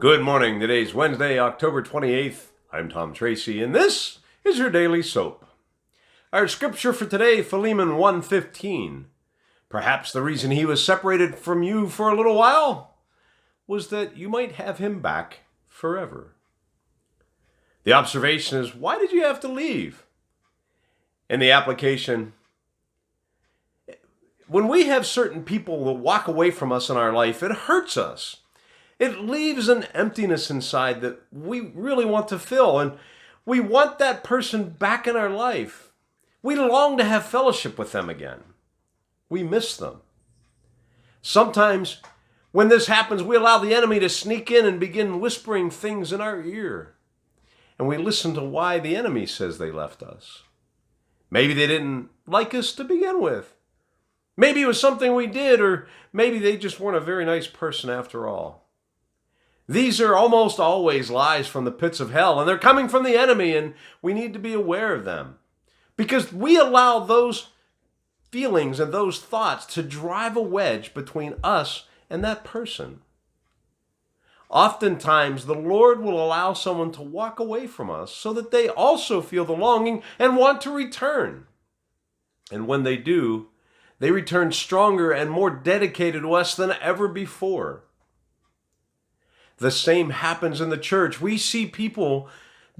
Good morning. Today's Wednesday, October 28th. I'm Tom Tracy, and this is your daily SOAP. Our scripture for today, Philemon 1:15. Perhaps the reason he was separated from you for a little while was that you might have him back forever. The observation is, why did you have to leave? And the application, when we have certain people that walk away from us in our life, it hurts us. It leaves an emptiness inside that we really want to fill, and we want that person back in our life. We long to have fellowship with them again. We miss them. Sometimes when this happens, we allow the enemy to sneak in and begin whispering things in our ear. And we listen to why the enemy says they left us. Maybe they didn't like us to begin with. Maybe it was something we did, or maybe they just weren't a very nice person after all. These are almost always lies from the pits of hell, and they're coming from the enemy, and we need to be aware of them. Because we allow those feelings and those thoughts to drive a wedge between us and that person. Oftentimes, the Lord will allow someone to walk away from us so that they also feel the longing and want to return. And when they do, they return stronger and more dedicated to us than ever before. The same happens in the church. We see people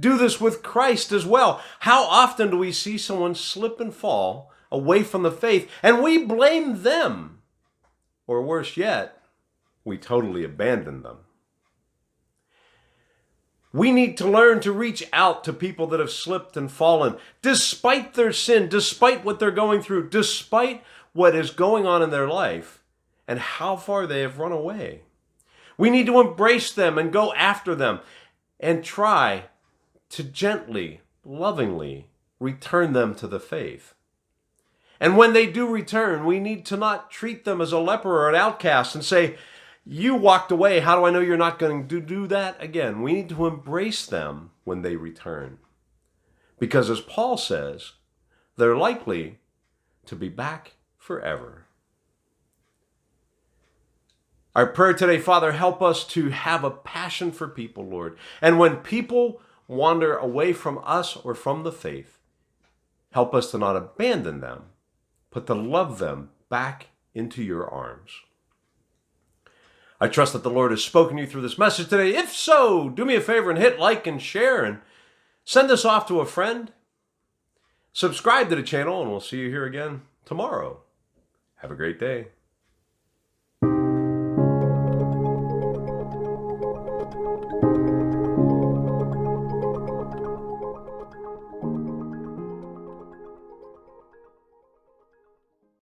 do this with Christ as well. How often do we see someone slip and fall away from the faith, and we blame them? Or worse yet, we totally abandon them. We need to learn to reach out to people that have slipped and fallen, despite their sin, despite what they're going through, despite what is going on in their life, and how far they have run away. We need to embrace them and go after them and try to gently, lovingly return them to the faith. And when they do return, we need to not treat them as a leper or an outcast and say, "You walked away, how do I know you're not going to do that again?" We need to embrace them when they return. Because as Paul says, they're likely to be back forever. Our prayer today, Father, help us to have a passion for people, Lord. And when people wander away from us or from the faith, help us to not abandon them, but to love them back into your arms. I trust that the Lord has spoken to you through this message today. If so, do me a favor and hit like and share and send this off to a friend. Subscribe to the channel, and we'll see you here again tomorrow. Have a great day.